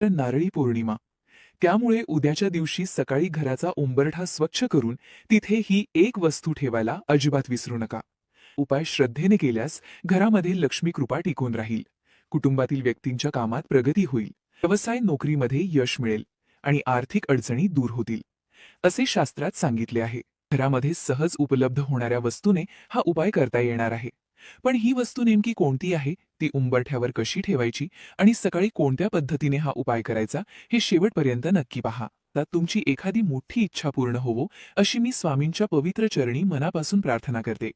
तर नारळी पौर्णिमा. त्यामुळे उद्याच्या दिवशी सकाळी घराचा उंबरठा स्वच्छ करून तिथे ही एक वस्तू ठेवायला अजिबात विसरू नका. उपाय श्रद्धेने केल्यास घरामध्ये लक्ष्मी कृपा टिकून राहील, कुटुंबातील व्यक्तींच्या कामात प्रगती होईल, व्यवसाय नोकरीमध्ये यश मिळेल आणि आर्थिक अडचणी दूर होतील, असे शास्त्रात सांगितले आहे. घरामध्ये सहज उपलब्ध होणाऱ्या वस्तूने हा उपाय करता येणार आहे. पण ही वस्तू नेमकी कोणती आहे, ती उंबरठ्यावर कशी ठेवायची आणि सकाळी कोणत्या पद्धतीने हा उपाय करायचा, हे शेवटपर्यंत नक्की पहा. तर तुमची एखादी मोठी इच्छा पूर्ण होवो अशी मी स्वामींच्या पवित्र चरणी मनापासून प्रार्थना करते.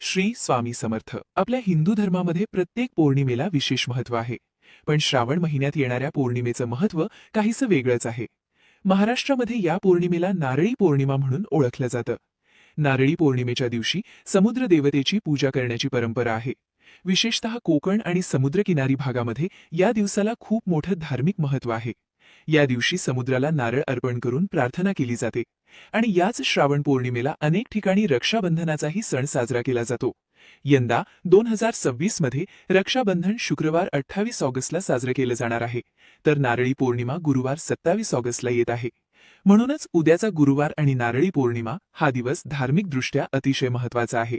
श्री स्वामी समर्थ. आपल्या हिंदू धर्मामध्ये प्रत्येक पौर्णिमेला विशेष महत्त्व आहे. पण श्रावण महिन्यात येणाऱ्या पौर्णिमेचं महत्त्व काहीसं वेगळंच आहे. महाराष्ट्रामध्ये या पौर्णिमेला नारळी पौर्णिमा म्हणून ओळखलं जातं. नारळी पौर्णिमेच्या दिवशी समुद्र देवतेची पूजा करण्याची परंपरा आहे. विशेषतः कोकण आणि समुद्रकिनारी भागामध्ये या दिवसाला खूप मोठं धार्मिक महत्त्व आहे. या दिवशी समुद्राला नारळ अर्पण करून प्रार्थना केली जाते आणि याच श्रावण पौर्णिमेला अनेक ठिकाणी रक्षाबंधनाचाही सण साजरा केला जातो. यंदा 2026 मध्ये रक्षाबंधन शुक्रवार 28 ऑगस्टला साजरं केलं जाणार आहे, तर नारळी पौर्णिमा गुरुवार 27 ऑगस्टला येत आहे. म्हणूनच उद्याचा गुरुवार आणि नारळी पौर्णिमा हा दिवस धार्मिकदृष्ट्या अतिशय महत्त्वाचा आहे.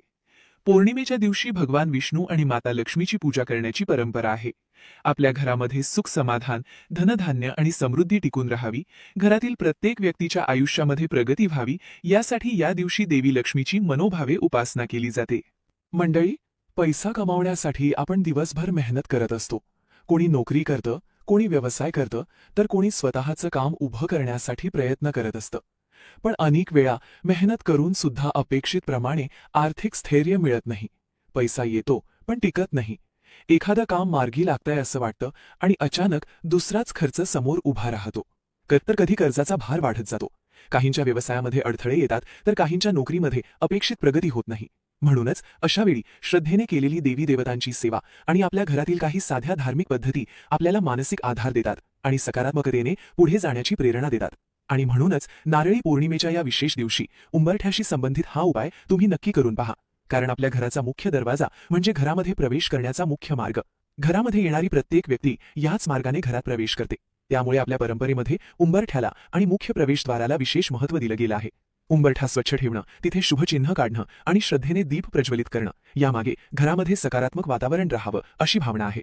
पौर्णिमेच्या दिवशी भगवान विष्णू आणि माता लक्ष्मीची पूजा करण्याची परंपरा आहे. आपल्या घरामध्ये सुख समाधान, धनधान्य आणि समृद्धी टिकून राहावी, घरातील प्रत्येक व्यक्तीच्या आयुष्यामध्ये प्रगती व्हावी, यासाठी या दिवशी देवी लक्ष्मीची मनोभावे उपासना केली जाते. मंडळी, पैसा कमावण्यासाठी आपण दिवसभर मेहनत करत असतो. कोणी नोकरी करतं, कोणी व्यवसाय करतं, तर कोणी स्वतःचं काम उभं करण्यासाठी प्रयत्न करत असतं. पण अनेक वेळा मेहनत करून सुद्धा अपेक्षित प्रमाणे आर्थिक स्थैर्य मिळत नाही. पैसा येतो पण टिकत नाही. एखादं काम मार्गी लागतंय असं वाटतं आणि अचानक दुसराच खर्च समोर उभा राहतो. तर कधी कर्जाचा भार वाढत जातो. काहींच्या व्यवसायामध्ये अडथळे येतात, तर काहींच्या नोकरीमध्ये अपेक्षित प्रगती होत नाही. म्हणूनच अशा वेळी श्रद्धेने केलेली देवी देवतांची सेवा आणि आपल्या घरातील काही साध्या धार्मिक पद्धती आपल्याला मानसिक आधार देतात आणि सकारात्मकतेने पुढे जाण्याची प्रेरणा देतात. आणि म्हणूनच नारळी पौर्णिमेच्या या विशेष दिवशी उंबरठ्याशी संबंधित हा उपाय तुम्ही नक्की करून पहा. कारण आपल्या घराचा मुख्य दरवाजा म्हणजे घरामध्ये प्रवेश करण्याचा मुख्य मार्ग. घरामध्ये येणारी प्रत्येक व्यक्ती याच मार्गाने घरात प्रवेश करते. त्यामुळे आपल्या परंपरेमध्ये उंबरठ्याला आणि मुख्य प्रवेशद्वाराला विशेष महत्त्व दिलं गेलं आहे. उंबरठा स्वच्छ ठेवणं, तिथे शुभचिन्ह काढणं आणि श्रद्धेने दीप प्रज्वलित करणं, यामागे घरामध्ये सकारात्मक वातावरण राहावं अशी भावना आहे.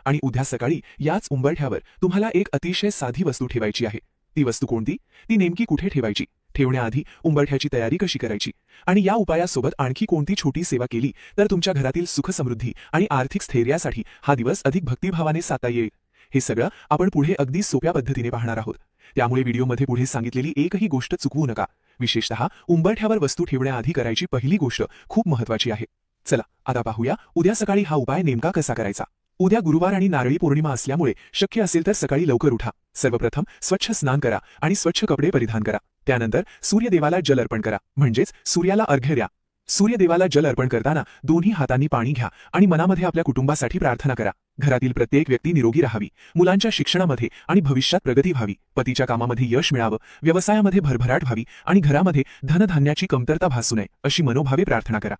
आणि उद्या सकाळी याच उंबरठ्यावर तुम्हाला एक अतिशय साधी वस्तू ठेवायची आहे. ती वस्तू कोणती, ती नेमकी कुठे ठेवायची, ठेवण्याआधी उंबरठ्याची तयारी कशी करायची आणि या उपायासोबत आणखी कोणती छोटी सेवा केली तर तुमच्या घरातील सुख समृद्धी आणि आर्थिक स्थैर्यासाठी हा दिवस अधिक भक्तिभावाने साधता येईल, हे सगळं आपण पुढे अगदी सोप्या पद्धतीने पाहणार आहोत. त्यामुळे व्हिडिओमध्ये पुढे सांगितलेली एकही गोष्ट चुकवू नका. विशेषतः उंबरठ्यावर वस्तू ठेवण्याआधी करायची पहिली गोष्ट खूप महत्त्वाची आहे. चला आता पाहूया उद्या सकाळी हा उपाय नेमका कसा करायचा. उद्या गुरुवार आणि नारळी पौर्णिमा असल्यामुळे शक्य असेल तर सकाळी लवकर उठा. सर्वप्रथम स्वच्छ स्नान करा आणि स्वच्छ कपडे परिधान करा. त्यानंतर सूर्यदेवाला जल अर्पण करा, म्हणजेच सूर्याला अर्घ्य द्या. सूर्यदेवाला जल अर्पण करताना दोन्ही हातांनी पाणी घ्या आणि मनामध्ये आपल्या कुटुंबासाठी प्रार्थना करा. घरातील प्रत्येक व्यक्ती निरोगी राहावी, मुलांच्या शिक्षणामध्ये आणि भविष्यात प्रगती व्हावी, पतीच्या कामामध्ये यश मिळावं, व्यवसायामध्ये भरभराट व्हावी आणि घरामध्ये धनधान्याची कमतरता भासू नये अशी मनोभावे प्रार्थना करा.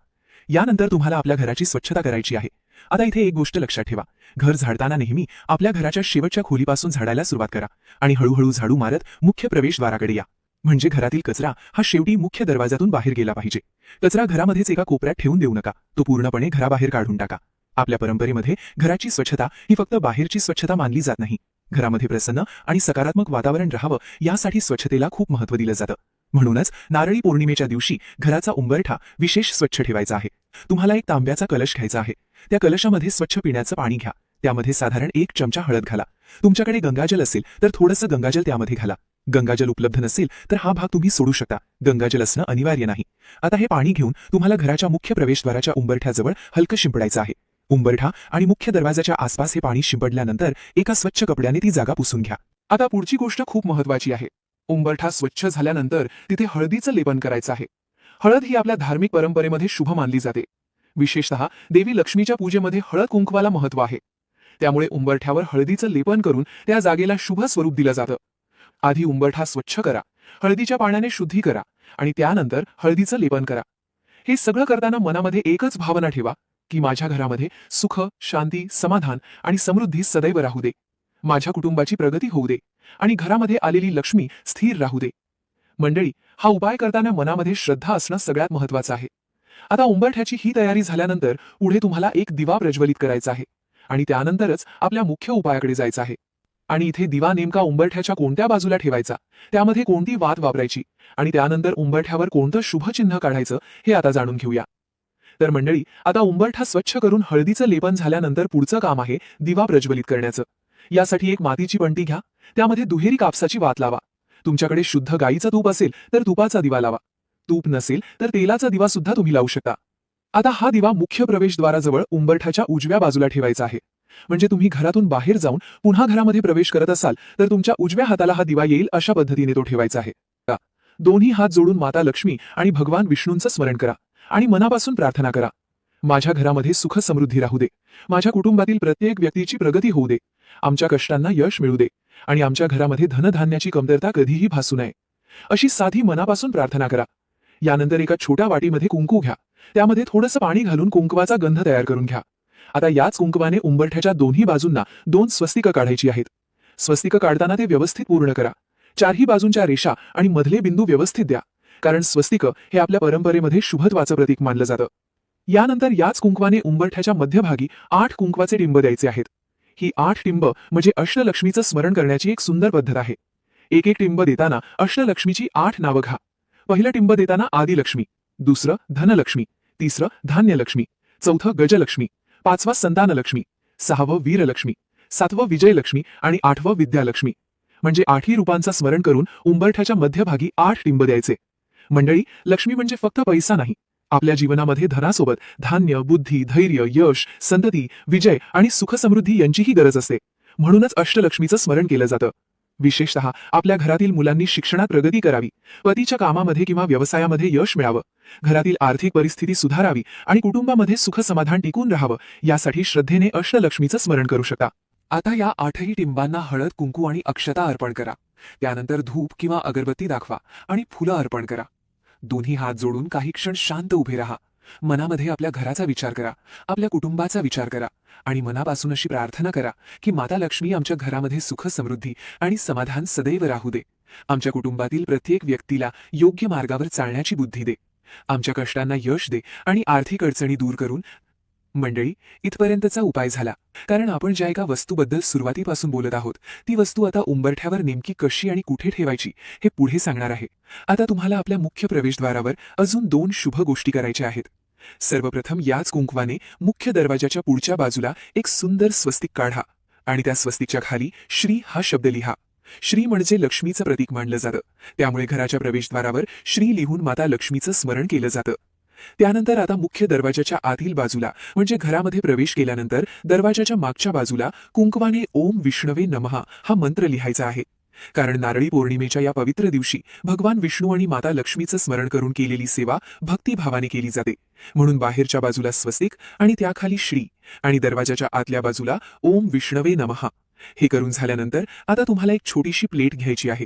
यानंतर तुम्हाला आपल्या घराची स्वच्छता करायची आहे. आता इथे एक गोष्ट लक्षात ठेवा. घर झाडताना नेहमी आपल्या घराच्या शेवटच्या खोलीपासून झाडायला सुरुवात करा आणि हळूहळू झाडू मारत मुख्य प्रवेशद्वाराकडे या. म्हणजे घरातील कचरा हा शेवटी मुख्य दरवाजातून बाहेर गेला पाहिजे. कचरा घरामध्येच एका कोपऱ्यात ठेवून देऊ नका, तो पूर्णपणे घराबाहेर काढून टाका. आपल्या परंपरेमध्ये घराची स्वच्छता ही फक्त बाहेरची स्वच्छता मानली जात नाही. घरामध्ये प्रसन्न आणि सकारात्मक वातावरण राहावं यासाठी स्वच्छतेला खूप महत्त्व दिलं जातं. म्हणूनच नारळी पौर्णिमेच्या दिवशी घराचा उंबरठा विशेष स्वच्छ ठेवायचा आहे. तुम्हाला एक तांब्याचा कलश घ्यायचा आहे. त्या कलशामध्ये स्वच्छ पिण्याचं पाणी घ्या. त्यामध्ये साधारण 1 चमचा हळद घाला. तुमच्याकडे गंगाजल असेल तर थोडंसं गंगाजल त्यामध्ये घाला. गंगाजल उपलब्ध नसेल तर हा भाग तुम्ही सोडू शकता. गंगाजल असणं अनिवार्य नाही. आता हे पाणी घेऊन तुम्हाला घराच्या मुख्य प्रवेशद्वाराच्या उंबरठ्याजवळ हलकं शिंपडायचं आहे. उंबरठा आणि मुख्य दरवाजाच्या आसपास हे पाणी शिंपडल्यानंतर एका स्वच्छ कपड्याने ती जागा पुसून घ्या. आता पुढची गोष्ट खूप महत्त्वाची आहे. उंबरठा स्वच्छ झाल्यानंतर तिथे हळदीचं लेपन करायचं आहे. हळद ही आपल्या धार्मिक परंपरेमध्ये शुभ मानली जाते. विशेषतः देवी लक्ष्मीच्या पूजेमध्ये हळद कुंकवाला महत्त्व आहे. त्यामुळे उंबरठ्यावर हळदीचं लेपन करून त्या जागेला शुभ स्वरूप दिलं जातं. आधी उंबरठा स्वच्छ करा, हळदीच्या पाण्याने शुद्धी करा आणि त्यानंतर हळदीचं लेपन करा. हे सगळं करताना मनामध्ये एकच भावना ठेवा की माझ्या घरामध्ये सुख, शांती, समाधान आणि समृद्धी सदैव राहू दे. माझ्या कुटुंबाची प्रगती होऊ दे आणि घरामध्ये आलेली लक्ष्मी स्थिर राहू दे. मंडळी, हा उपाय करताना मनामध्ये श्रद्धा असणं सगळ्यात महत्वाचं आहे. आता उंबरठ्याची ही तयारी झाल्यानंतर पुढे तुम्हाला एक दिवा प्रज्वलित करायचा आहे आणि त्यानंतरच आपल्या मुख्य उपायाकडे जायचं आहे. आणि इथे दिवा नेमका उंबरठ्याच्या कोणत्या बाजूला ठेवायचा, त्यामध्ये कोणती वात वापरायची आणि त्यानंतर उंबरठ्यावर कोणतं शुभचिन्ह काढायचं हे आता जाणून घेऊया. तर मंडळी, आता उंबरठा स्वच्छ करून हळदीचं लेपन झाल्यानंतर पुढचं काम आहे दिवा प्रज्वलित करण्याचं. यासाठी एक मातीची पणती घ्या, त्यामध्ये दुहेरी कापसाची वात लावा. तुमच्याकडे शुद्ध गाईचं तूप असेल तर तुपाचा दिवा लावा. तूप नसेल तर तेलाचा दिवा सुद्धा तुम्ही लावू शकता. आता हा दिवा मुख्य प्रवेशद्वाराजवळ उंबरठ्याच्या उजव्या बाजूला ठेवायचा आहे. म्हणजे तुम्ही घरातून बाहेर जाऊन पुन्हा घरामध्ये प्रवेश करत असाल तर तुमच्या उजव्या हाताला हा दिवा येईल अशा पद्धतीने तो ठेवायचा आहे. दोन्ही हात जोडून माता लक्ष्मी आणि भगवान विष्णूंचं स्मरण करा आणि मनापासून प्रार्थना करा. माझ्या घरामध्ये सुख समृद्धी राहू दे, माझ्या कुटुंबातील प्रत्येक व्यक्तीची प्रगती होऊ दे, आमच्या कष्टांना यश मिळू दे आणि आमच्या घरामध्ये धनधान्याची कमतरता कधीही भासू नये, अशी साधी मनापासून प्रार्थना करा. यानंतर एका छोट्या वाटीमध्ये कुंकू घ्या, त्यामध्ये थोडंसं पाणी घालून कुंकवाचा गंध तयार करून घ्या. आता याच कुंकवाने उंबरठ्याच्या दोन्ही बाजूंना 2 स्वस्तिक काढायची आहेत. स्वस्तिक काढताना ते व्यवस्थित पूर्ण करा. चारही बाजूंच्या रेषा आणि मधले बिंदू व्यवस्थित द्या, कारण स्वस्तिक हे आपल्या परंपरेमध्ये शुभत्वाचं प्रतीक मानलं जातं. यानंतर याच कुंकवाने उंबरठ्याच्या मध्यभागी 8 कुंकवाचे टिंब द्यायचे आहेत. ही 8 टिंब म्हणजे अष्टलक्ष्मीचं स्मरण करण्याची एक सुंदर पद्धत आहे. एक एक टिंब देताना अष्टलक्ष्मीची 8 नावं घ्या. पहिलं टिंब देताना आदिलक्ष्मी, दुसरं धनलक्ष्मी, तिसरं धान्यलक्ष्मी, चौथं गजलक्ष्मी, 5वा संतानलक्ष्मी, 6वं वीरलक्ष्मी, 7वं विजयलक्ष्मी आणि 8वं विद्यालक्ष्मी. म्हणजे 8ही रूपांचा स्मरण करून उंबरठ्याच्या मध्यभागी 8 टिंब द्यायचे. मंडळी, लक्ष्मी म्हणजे फक्त पैसा नाही. आपल्या जीवनामध्ये धनासोबत धान्य, बुद्धी, धैर्य, यश, संतती, विजय आणि सुखसमृद्धी यांचीही गरज असते. म्हणूनच अष्टलक्ष्मीचं स्मरण केलं जातं. विशेषतः आपल्या घरातील मुलांनी शिक्षणात प्रगती करावी, पतीच्या कामामध्ये किंवा व्यवसायामध्ये यश मिळावं, घरातील आर्थिक परिस्थिती सुधारावी आणि कुटुंबामध्ये सुख समाधान टिकून राहावं, यासाठी श्रद्धेने अष्टलक्ष्मीचं स्मरण करू शकता. आता या 8ही टिंबांना हळद, कुंकू आणि अक्षता अर्पण करा. त्यानंतर धूप किंवा अगरबत्ती दाखवा आणि फुलं अर्पण करा. दोन्ही हात जोडून काही क्षण शांत उभे राहा. मनामध्ये आपल्या घराचा विचार करा, आपल्या कुटुंबाचा विचार करा आणि मनापासून अशी प्रार्थना करा की माता लक्ष्मी आमच्या घरामध्ये सुख समृद्धी आणि समाधान सदैव राहू दे. आमच्या कुटुंबातील प्रत्येक व्यक्तीला योग्य मार्गावर चालण्याची बुद्धी दे. आमच्या कष्टांना यश दे आणि आर्थिक अडचणी दूर करून. मंडळी, इथपर्यंतचा उपाय झाला. कारण आपण ज्या एका वस्तूबद्दल सुरुवातीपासून बोलत आहोत ती वस्तू आता उंबरठ्यावर नेमकी कशी आणि कुठे ठेवायची हे पुढे सांगणार आहे. आता तुम्हाला आपल्या मुख्य प्रवेशद्वारावर अजून 2 शुभ गोष्टी करायच्या आहेत. सर्वप्रथम याच कुंकवाने मुख्य दरवाजाच्या पुढच्या बाजूला एक सुंदर स्वस्तिक काढा आणि त्या स्वस्तिकच्या खाली श्री हा शब्द लिहा. श्री म्हणजे लक्ष्मीचं प्रतीक मानलं जातं, त्यामुळे घराच्या प्रवेशद्वारावर श्री लिहून माता लक्ष्मीचं स्मरण केलं जातं. त्यानंतर आता मुख्य दरवाजाच्या आतील बाजूला म्हणजे घरामध्ये प्रवेश केल्यानंतर दरवाजाच्या मागच्या बाजूला कुंकवाने ओम विष्णवे नमः हा मंत्र लिहायचा आहे. कारण नारळी पौर्णिमेच्या या पवित्र दिवशी भगवान विष्णू आणि माता लक्ष्मीचं स्मरण करून केलेली सेवा भक्तिभावाने केली जाते. म्हणून बाहेरच्या बाजूला स्वस्तिक आणि त्याखाली श्री आणि दरवाजाच्या आतल्या बाजूला ओम विष्णवे नमः. हे करून झाल्यानंतर आता तुम्हाला एक छोटीशी प्लेट घ्यायची आहे.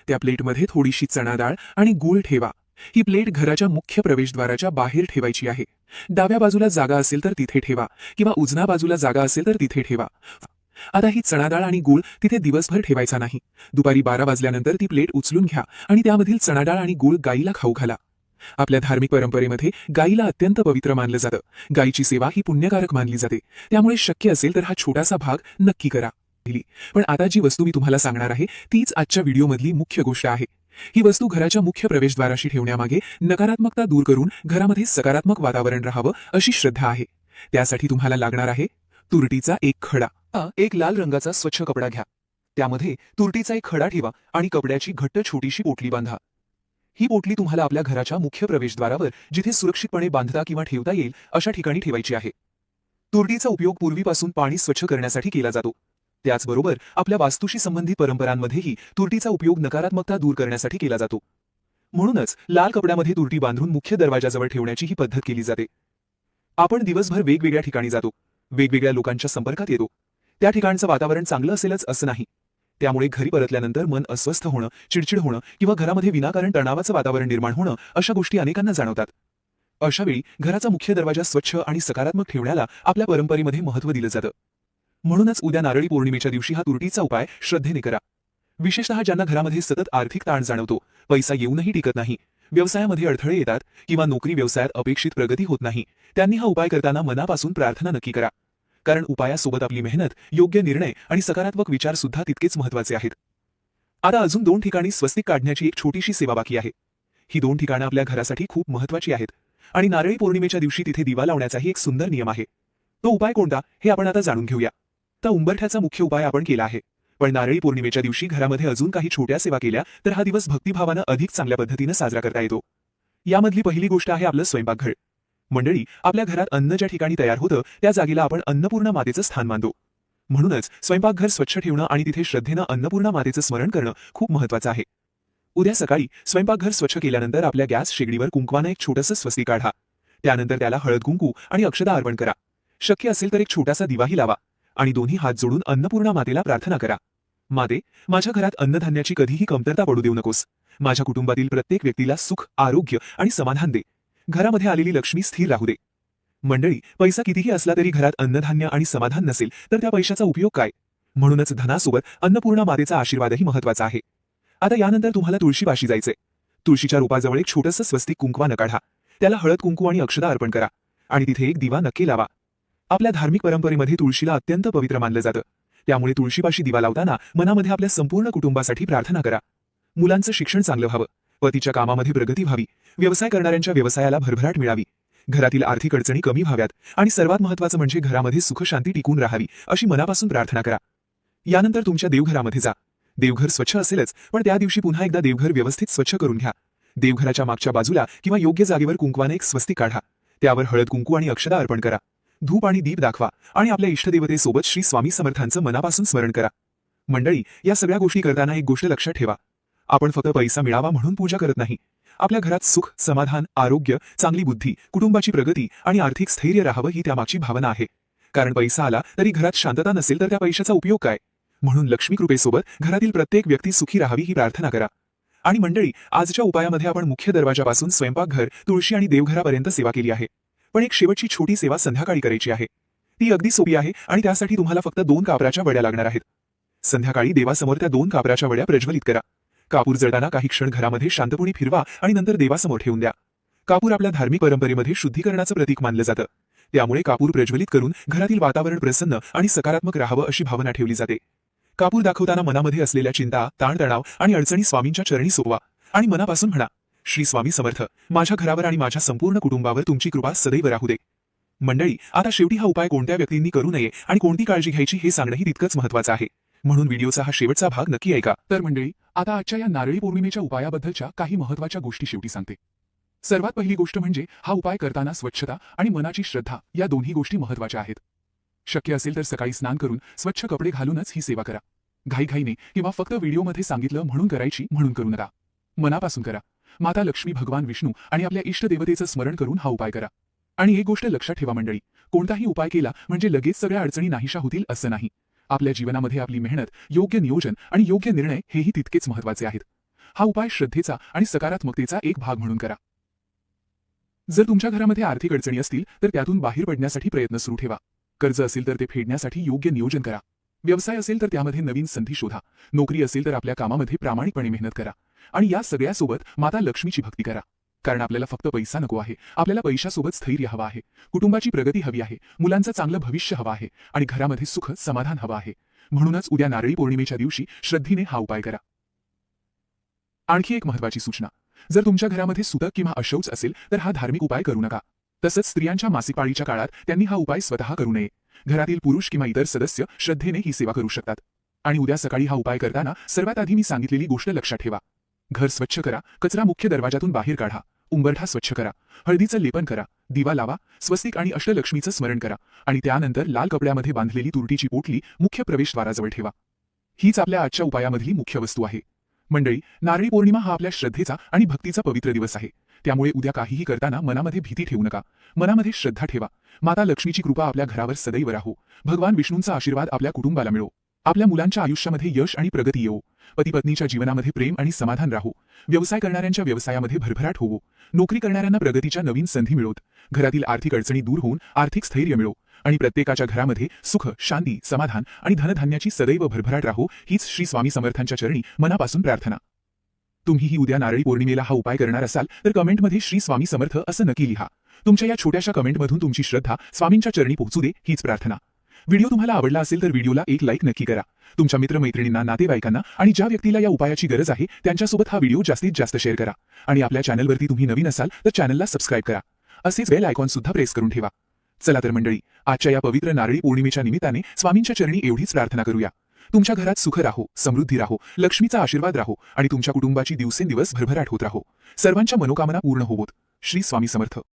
त्या प्लेटमध्ये थोडीशी चणा डाळ आणि गूळ ठेवा. ही प्लेट घराच्या मुख्य प्रवेशद्वाराच्या बाहेर ठेवायची आहे. डाव्या बाजूला जागा असेल तर तिथे ठेवा किंवा उजव्या बाजूला जागा असेल तर तिथे ठेवा. आता ही चणा डाळ आणि गूळ तिथे दिवसभर ठेवायचा नाही. दुपारी 12 वाजल्यानंतर ती प्लेट उचलून घ्या आणि त्यामधील चणा डाळ आणि गूळ गाईला खाऊ घाला. आपल्या धार्मिक परंपरेमध्ये गाईला अत्यंत पवित्र मानलं जातं. गाईची सेवा ही पुण्यकारक मानली जाते, त्यामुळे शक्य असेल तर हा छोटासा भाग नक्की करा. पण आता जी वस्तू मी तुम्हाला सांगणार आहे तीच आजच्या व्हिडिओमधली मुख्य गोष्ट आहे. ही वस्तू घराच्या मुख्य प्रवेशद्वाराशी ठेवण्यामागे नकारात्मकता दूर करून घरामध्ये सकारात्मक वातावरण राहावं अशी श्रद्धा आहे. त्यासाठी तुम्हाला लागणार आहे तुरटीचा एक खडा. एक लाल रंगाचा स्वच्छ कपडा घ्या. त्यामध्ये तुरटीचा एक खडा ठेवा आणि कपड्याची घट्ट छोटीशी पोटली बांधा. ही पोटली तुम्हाला आपल्या घराच्या मुख्य प्रवेशद्वारावर जिथे सुरक्षितपणे बांधता किंवा ठेवता येईल अशा ठिकाणी ठेवायची आहे. तुरटीचा उपयोग पूर्वीपासून पाणी स्वच्छ करण्यासाठी केला जातो. त्याचबरोबर आपल्या वास्तूशी संबंधित परंपरांमध्येही तुरटीचा उपयोग नकारात्मकता दूर करण्यासाठी केला जातो. म्हणूनच लाल कपड्यामध्ये तुरटी बांधून मुख्य दरवाजाजवळ ठेवण्याची ही पद्धत केली जाते. आपण दिवसभर वेगवेगळ्या ठिकाणी जातो, वेगवेगळ्या लोकांच्या संपर्कात येतो. त्या ठिकाणचं वातावरण चांगलं असेलच असं नाही. त्यामुळे घरी परतल्यानंतर मन अस्वस्थ होणं, चिडचिड होणं किंवा घरामध्ये विनाकारण तणावाचं वातावरण निर्माण होणं अशा गोष्टी अनेकांना जाणवतात. अशावेळी घराचा मुख्य दरवाजा स्वच्छ आणि सकारात्मक ठेवण्याला आपल्या परंपरेमध्ये महत्त्व दिलं जातं. म्हणूनच उद्या नारळी पौर्णिमेच्या दिवशी हा तुरटीचा उपाय श्रद्धेने करा. विशेषतः ज्यांना घरामध्ये सतत आर्थिक ताण जाणवतो, पैसा येऊनही टिकत नाही, व्यवसायामध्ये अडथळे येतात किंवा नोकरी व्यवसायात अपेक्षित प्रगती होत नाही, त्यांनी हा उपाय करताना मनापासून प्रार्थना नक्की करा. कारण उपायासोबत आपली मेहनत, योग्य निर्णय आणि सकारात्मक विचार सुद्धा तितकेच महत्त्वाचे आहेत. आता अजून 2 ठिकाणी स्वस्तिक काढण्याची एक छोटीशी सेवा बाकी आहे. ही 2 ठिकाणं आपल्या घरासाठी खूप महत्त्वाची आहेत आणि नारळी पौर्णिमेच्या दिवशी तिथे दिवा लावण्याचाही एक सुंदर नियम आहे. तो उपाय कोणता हे आपण आता जाणून घेऊया. तर उंबरठ्याचा मुख्य उपाय आपण केला आहे, पण नारळी पौर्णिमेच्या दिवशी घरामध्ये अजून काही छोट्या सेवा केल्या तर हा दिवस भक्तिभावानं अधिक चांगल्या पद्धतीनं साजरा करता येतो. यामधली पहिली गोष्ट आहे आपलं स्वयंपाकघर. मंडळी, आपल्या घरात अन्न ज्या ठिकाणी तयार होतं त्या जागेला आपण अन्नपूर्णा मातेचं स्थान मानतो. म्हणूनच स्वयंपाकघर स्वच्छ ठेवणं आणि तिथे श्रद्धेनं अन्नपूर्णा मातेचं स्मरण करणं खूप महत्त्वाचं आहे. उद्या सकाळी स्वयंपाकघर स्वच्छ केल्यानंतर आपल्या गॅस शेगडीवर कुंकवानं एक छोटंसं स्वस्तिक काढा. त्यानंतर त्याला हळद कुंकू आणि अक्षता अर्पण करा. शक्य असेल तर एक छोटासा दिवाही लावा आणि दोन्ही हात जोडून अन्नपूर्णा मातेला प्रार्थना करा. माते, माझ्या घरात अन्नधान्याची कधीही कमतरता पडू देऊ नकोस. माझ्या कुटुंबातील प्रत्येक व्यक्तीला सुख, आरोग्य आणि समाधान दे. घरामध्ये आलेली लक्ष्मी स्थिर राहू दे. मंडळी, पैसा कितीही असला तरी घरात अन्नधान्य आणि समाधान नसेल तर त्या पैशाचा उपयोग काय? म्हणूनच धनासोबत अन्नपूर्णा मातेचा आशीर्वादही महत्त्वाचा आहे. आता यानंतर तुम्हाला तुळशीपाशी जायचंय. तुळशीच्या रोपाजवळ एक छोटंसं स्वस्तिक कुंकवानं काढा. त्याला हळद कुंकू आणि अक्षता अर्पण करा आणि तिथे एक दिवा नक्की लावा. आपल्या धार्मिक परंपरेमध्ये तुळशीला अत्यंत पवित्र मानलं जातं. त्यामुळे तुळशीपाशी दिवा लावताना मनामध्ये आपल्या संपूर्ण कुटुंबासाठी प्रार्थना करा. मुलांचं शिक्षण चांगलं व्हावं, पतीच्या कामामध्ये प्रगती व्हावी, व्यवसाय करणाऱ्यांच्या व्यवसायाला भरभराट मिळावी, घरातील आर्थिक अडचणी कमी व्हाव्यात आणि सर्वात महत्त्वाचं म्हणजे घरामध्ये सुखशांती टिकून राहावी अशी मनापासून प्रार्थना करा. यानंतर तुमच्या देवघरामध्ये जा. देवघर स्वच्छ असेलच, पण त्या दिवशी पुन्हा एकदा देवघर व्यवस्थित स्वच्छ करून घ्या. देवघराच्या मागच्या बाजूला किंवा योग्य जागेवर कुंकवाने एक स्वस्तिक काढा. त्यावर हळद कुंकू आणि अक्षता अर्पण करा. धूप आणि दीप दाखवा आणि आपल्या इष्टदेवतेसोबत श्री स्वामी समर्थांचं मनापासून स्मरण करा. मंडळी, या सगळ्या गोष्टी करताना एक गोष्ट लक्षात ठेवा. आपण फक्त पैसा मिळावा म्हणून पूजा करत नाही. आपल्या घरात सुख, समाधान, आरोग्य, चांगली बुद्धी, कुटुंबाची प्रगती आणि आर्थिक स्थैर्य राहावं ही त्यामागची भावना आहे. कारण पैसा आला तरी घरात शांतता नसेल तर त्या पैशाचा उपयोग काय? म्हणून लक्ष्मी कृपेसोबत घरातील प्रत्येक व्यक्ती सुखी राहावी ही प्रार्थना करा. आणि मंडळी, आजच्या उपायामध्ये आपण मुख्य दरवाजापासून स्वयंपाकघर, तुळशी आणि देवघरापर्यंत सेवा केली आहे. पण एक शेवटची छोटी सेवा संध्याकाळी करायची आहे. ती अगदी सोपी आहे आणि त्यासाठी तुम्हाला फक्त 2 कापराच्या वड्या लागणार आहेत. संध्याकाळी देवासमोर त्या 2 कापराच्या वड्या प्रज्वलित करा. कापूर जळताना काही क्षण घरामध्ये शांतपणे फिरवा आणि नंतर देवासमोर ठेवून द्या. कापूर आपल्या धार्मिक परंपरेमध्ये शुद्धीकरणाचं प्रतीक मानलं जातं. त्यामुळे कापूर प्रज्वलित करून घरातील वातावरण प्रसन्न आणि सकारात्मक राहावं अशी भावना ठेवली जाते. कापूर दाखवताना मनामध्ये असलेल्या चिंता, ताणतणाव आणि अडचणी स्वामींच्या चरणी सोपवा आणि मनापासून म्हणा, श्री स्वामी समर्थ, माझ्या घरावर आणि माझ्या संपूर्ण कुटुंबावर तुमची कृपा सदैव राहू दे. मंडळी, आता शेवटी हा उपाय कोणत्या व्यक्तींनी करू नये आणि कोणती काळजी घ्यायची हे सांगणंही तितकंच महत्त्वाचं आहे. म्हणून व्हिडिओचा हा शेवटचा भाग नक्की ऐका. तर मंडळी, आता आजच्या या नारळी पौर्णिमेच्या उपायाबद्दलच्या काही महत्त्वाच्या गोष्टी शेवटी सांगते. सर्वात पहिली गोष्ट म्हणजे हा उपाय करताना स्वच्छता आणि मनाची श्रद्धा या दोन्ही गोष्टी महत्त्वाच्या आहेत. शक्य असेल तर सकाळी स्नान करून स्वच्छ कपडे घालूनच ही सेवा करा. घाईघाईने किंवा फक्त व्हिडिओमध्ये सांगितलं म्हणून करायची म्हणून करू नका. मनापासून करा. माता लक्ष्मी, भगवान विष्णू आणि आपल्या इष्टदेवतेचं स्मरण करून हा उपाय करा. आणि एक गोष्ट लक्षात ठेवा मंडळी, कोणताही उपाय केला म्हणजे लगेच सगळ्या अडचणी नाहीशा होतील असं नाही. आपल्या जीवनामध्ये आपली मेहनत, योग्य नियोजन आणि योग्य निर्णय हेही तितकेच महत्त्वाचे आहेत. हा उपाय श्रद्धेचा आणि सकारात्मकतेचा एक भाग म्हणून करा. जर तुमच्या घरामध्ये आर्थिक अडचणी असतील तर त्यातून बाहेर पडण्यासाठी प्रयत्न सुरू ठेवा. कर्ज असेल तर ते फेडण्यासाठी योग्य नियोजन करा. व्यवसाय असेल तर त्यामध्ये नवीन संधी शोधा. नोकरी असेल तर आपल्या कामामध्ये प्रामाणिकपणे मेहनत करा. आणि या सगळ्यासोबत माता लक्ष्मीची भक्ती करा. कारण आपल्याला फक्त पैसा नको आहे, आपल्याला पैशासोबत स्थैर्य हवं आहे, कुटुंबाची प्रगती हवी आहे, मुलांचं चांगलं भविष्य हवं आहे आणि घरामध्ये सुख, समाधान हवं आहे. म्हणूनच उद्या नारळी पौर्णिमेच्या दिवशी श्रद्धेने हा उपाय करा. आणखी एक महत्त्वाची सूचना, जर तुमच्या घरामध्ये सुतक किंवा अशौच असेल तर हा धार्मिक उपाय करू नका. तसंच स्त्रियांच्या मासिक पाळीच्या काळात त्यांनी हा उपाय स्वतः करू नये. घरातील पुरुष किंवा इतर सदस्य श्रद्धेने ही सेवा करू शकतात. आणि उद्या सकाळी हा उपाय करताना सर्वात आधी मी सांगितलेली गोष्ट लक्षात ठेवा. घर स्वच्छ करा, कचरा मुख्य दरवाजातून बाहेर काढा, उंबरठा स्वच्छ करा, हळदीचं लेपन करा, दिवा लावा, स्वस्तिक आणि अष्टलक्ष्मीचं स्मरण करा आणि त्यानंतर लाल कपड्यामध्ये बांधलेली तुरटीची पोटली मुख्य प्रवेशद्वाराजवळ ठेवा. हीच आपल्या आजच्या उपायामधली मुख्य वस्तू आहे. मंडळी, नारळी पौर्णिमा हा आपल्या श्रद्धेचा आणि भक्तीचा पवित्र दिवस आहे. त्यामुळे उद्या काहीही करताना मनामध्ये भीती ठेवू नका. मनामध्ये श्रद्धा ठेवा. माता लक्ष्मीची कृपा आपल्या घरावर सदैव राहो. भगवान विष्णूंचा आशीर्वाद आपल्या कुटुंबाला मिळो. आपल्या मुलांच्या आयुष्यामध्ये यश आणि प्रगती येवो. पती पत्नीच्या जीवनामध्ये प्रेम आणि समाधान राहो. व्यवसाय करणाऱ्यांच्या व्यवसायामध्ये भरभराट होवो. नोकरी करणाऱ्यांना प्रगतीच्या नवीन संधी मिळोत. घरातील आर्थिक अडचणी दूर होऊन आर्थिक स्थैर्य मिळो. आणि प्रत्येकाच्या घरामध्ये सुख, शांती, समाधान आणि धनधान्याची सदैव भरभराट राहो हीच श्री स्वामी समर्थांच्या चरणी मनापासून प्रार्थना. तुम्हीही उद्या नारळी पौर्णिमेला हा उपाय करणार असाल तर कमेंटमध्ये श्री स्वामी समर्थ असं नक्की लिहा. तुमच्या या छोट्याशा कमेंटमधून तुमची श्रद्धा स्वामींच्या चरणी पोहोचू दे हीच प्रार्थना. व्हिडिओ तुम्हाला आवडला असेल तर व्हिडिओला एक लाईक नक्की करा. तुमच्या मित्रमैत्रिणींना, नातेवाईकांना आणि ज्या व्यक्तीला या उपायाची गरज आहे त्यांच्यासोबत हा व्हिडिओ जास्तीत जास्त शेअर करा. आणि आपल्या चॅनलवरती तुम्ही नवीन असाल तर चॅनलला सबस्क्राईब करा. असेच बेल आयकॉन सुद्धा प्रेस करून ठेवा. चला तर मंडळी, आजच्या या पवित्र नारळी पौर्णिमेच्या निमित्ताने स्वामींच्या चरणी एवढीच प्रार्थना करूया. तुमच्या घरात सुख राहो, समृद्धी राहो, लक्ष्मीचा आशीर्वाद राहो आणि तुमच्या कुटुंबाची दिवसेंदिवस भरभराट होत राहो. सर्वांच्या मनोकामना पूर्ण होवोत. श्री स्वामी समर्थ.